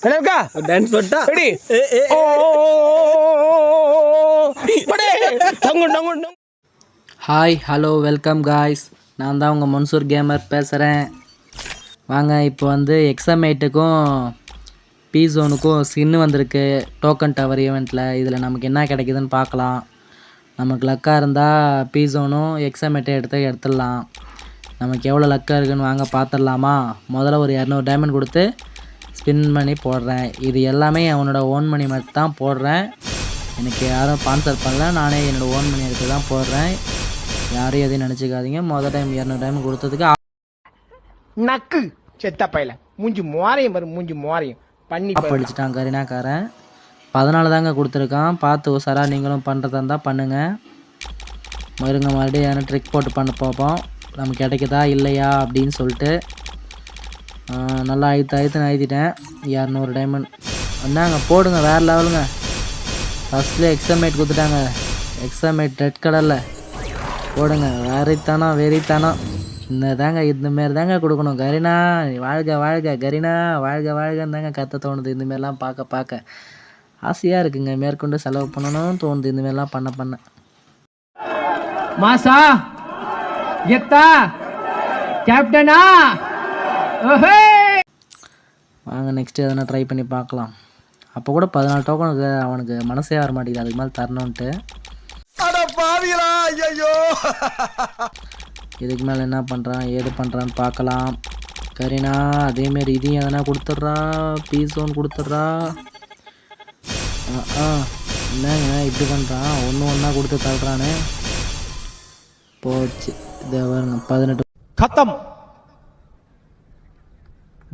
என்னக்கா டான்ஸ் போட்டா ரெடி ஓ படே டங்கு டங்கு. Hi hello welcome guys, நான் தான் உங்கள் மன்சூர் கேமர் பேசுகிறேன். வாங்க இப்போ வந்து எக்ஸாமேட்டுக்கும் பீஸோனுக்கும் ஸ்கின்னு வந்திருக்கு டோக்கன் டவர் ஈவெண்ட்டில். இதில் நமக்கு என்ன கிடைக்குதுன்னு பார்க்கலாம். நமக்கு லக்காக இருந்தால் பீஸோனும் எக்ஸாமேட்டை எடுத்துடலாம். நமக்கு எவ்வளோ லக்காக இருக்குதுன்னு வாங்க பார்த்துடலாமா. முதல்ல ஒரு 200 டைமண்ட் கொடுத்து ஸ்பின் பண்ணி போடுறேன். இது எல்லாமே அவனோட ஓன் மணி மட்டும் தான் போடுறேன். எனக்கு யாரும் ஸ்பான்சர் பண்ணல, நானே என்னோடய ஓன் மணி எடுத்து தான் போடுறேன். யாரையும் எதையும் நினச்சிக்காதீங்க. மொதல் டைம் 200 டைம் கொடுத்ததுக்கு நக்கு செத்த பையல மூஞ்சி மோரையும் வரும், மூஞ்சி மோரையும் பண்ணி படிச்சுட்டான் கரீனாக்காரன். 14 தாங்க கொடுத்துருக்கான். பார்த்து உசாரா நீங்களும் பண்ணுறதா இருந்தால் பண்ணுங்கள். மறுபடியும் ஏன்னா ட்ரிக் போட்டு பண்ண பார்ப்போம், நமக்கு கிடைக்குதா இல்லையா அப்படின்னு சொல்லிட்டு. நல்லா அழுத்திட்டேன். 200 டைமண்ட் என்னங்க போடுங்க, வேறு லெவலுங்க. ஃபஸ்ட்லேயே எக்ஸாமேட் கொடுத்துட்டாங்க. எக்ஸாமேட் ரெட் கலரில் போடுங்க. வெறித்தானா இந்தமாரி தாங்க கொடுக்கணும். கரீனா வாழ்க வாழ்க, கரீனா வாழ்க வாழ்கன்னு தாங்க கற்று தோணுது. இந்தமாரிலாம் பார்க்க ஆசையாக இருக்குங்க. மேற்கொண்டு செலவு பண்ணணும் தோணுது இந்தமாரிலாம் பண்ண. மாசா கெத்தா கேப்டனா ஓஹே. வாங்க நெக்ஸ்ட்டு எதனா ட்ரை பண்ணி பார்க்கலாம். அப்போ கூட 14 டோக்கனுக்கு அவனுக்கு மனசே வர மாட்டேங்குது அதுக்கு மேலே தரணுன்ட்டு. இதுக்கு மேலே என்ன பண்ணுறான் ஏது பண்ணுறான்னு பார்க்கலாம். கரீனா அதேமாரி இதையும் எதனா கொடுத்துட்றா, பீஸோன்னு கொடுத்துட்றா. என்னங்க இப்படி பண்ணுறான், ஒன்றா கொடுத்து தள்ளுறானே. போச்சு, இதை வருங்க 18 खत्म.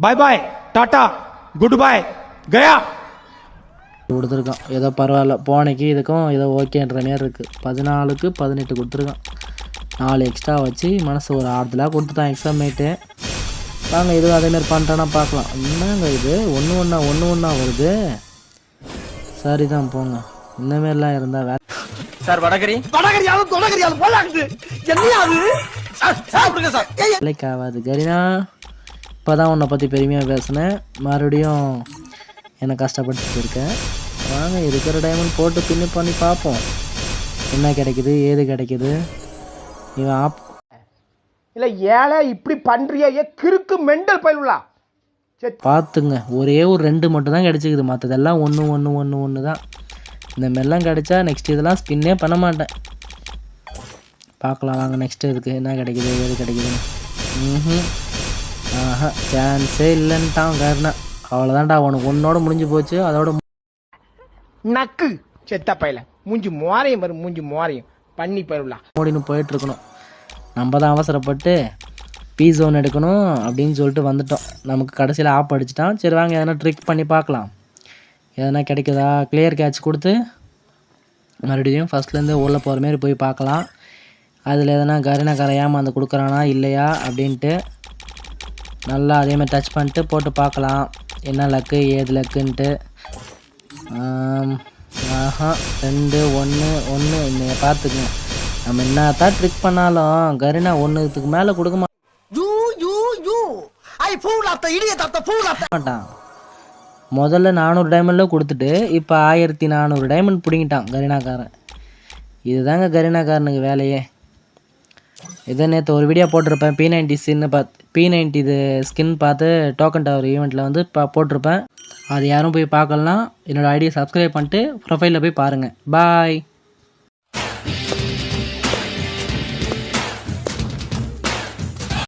Bye bye tata goodbye गया கொடுத்துருக்கான். ஏதோ பரவாயில்ல, போனைக்கு இதுக்கும் ஏதோ ஓகேன்ற மாரி இருக்குது. 14க்கு 18 கொடுத்துருக்கான். 4 எக்ஸ்ட்ரா வச்சு மனசு ஒரு ஆறுதலாக கொடுத்துட்டான் எக்ஸாமேட்டு. வாங்க இதுவும் அதேமாரி பண்ணுறானா பார்க்கலாம். என்னங்க இது ஒன்று வருது. சரிதான் போங்க, இந்தமாரிலாம் இருந்தால் வேலை சார். வேலைக்கு ஆகாது. கரீனா இப்போ தான் உன்னை பற்றி பெருமையாக பேசினேன், மறுபடியும் என்னை கஷ்டப்படுத்திட்டு இருக்கேன். வாங்க இருக்கிற டைமண்ட் போட்டு பின்னு பண்ணி பார்ப்போம் என்ன கிடைக்குது ஏது கிடைக்குது. இவன் இல்ல ஏழை இப்படி பண்றியே கிறுக்கு மெண்டல் பயிலுலா. பார்த்துங்க, ஒரே ஒரு 2 மட்டும் தான் கிடச்சிக்குது. மற்றதெல்லாம் ஒன்று தான். இந்த மாதிரிலாம் கிடச்சா நெக்ஸ்ட் இதெல்லாம் ஸ்பின்னே பண்ண மாட்டேன். பார்க்கலாம் வாங்க நெக்ஸ்ட்டு இதுக்கு என்ன கிடைக்குது ஏது கிடைக்குதுன்னு. சான்ஸே இல்லைன்ட்டான் கருணா. அவ்வளோதான்டா, உனக்கு ஒன்னோட முடிஞ்சு போச்சு. அதோட நக்கு செத்த பையல மூஞ்சி மோரையும் வரும், மூஞ்சி மோரையும் பண்ணி பயிலுலா ஓடின்னு போயிட்டுருக்கணும். நம்ம தான் அவசரப்பட்டு பீஸோன் எடுக்கணும் அப்படின்னு சொல்லிட்டு வந்துட்டோம். நமக்கு கடைசியில் ஆப் அடிச்சிட்டான். சரி வாங்க எதனா ட்ரிக் பண்ணி பார்க்கலாம், எதனா கிடைக்குதா. கிளியர் கேட்ச் கொடுத்து மறுபடியும் ஃபஸ்ட்லேருந்து உள்ளே போகிற மாரி போய் பார்க்கலாம். அதில் எதனா கரீனாக்கார ஏமாந்து கொடுக்குறானா இல்லையா அப்படின்ட்டு நல்லா அதேமாதிரி டச் பண்ணிட்டு போட்டு பார்க்கலாம் என்ன லக்கு ஏது லக்குன்ட்டு. 2 1 இந்த பார்த்துக்குங்க. நம்ம என்ன தான் ட்ரிக் பண்ணாலும் கரீனா 1க்கு மேலே கொடுக்க மாட்டான். முதல்ல 400 டைமண்டில் கொடுத்துட்டு இப்போ 1400 டைமண்ட் பிடிங்கிட்டான் கரீனாக்காரன். இதுதாங்க கரீனாக்காரனுக்கு வேலையே. இதை நேற்று ஒரு வீடியோ போட்டிருப்பேன். P90 இது ஸ்கின் பார்த்து டோக்கன் டவர் ஈவெண்ட்டில் வந்து போட்டிருப்பேன். அது யாரும் போய் பார்க்கலாம். என்னோடய ஐடியை சப்ஸ்கிரைப் பண்ணிட்டு ப்ரொஃபைலில் போய் பாருங்கள். பாய்.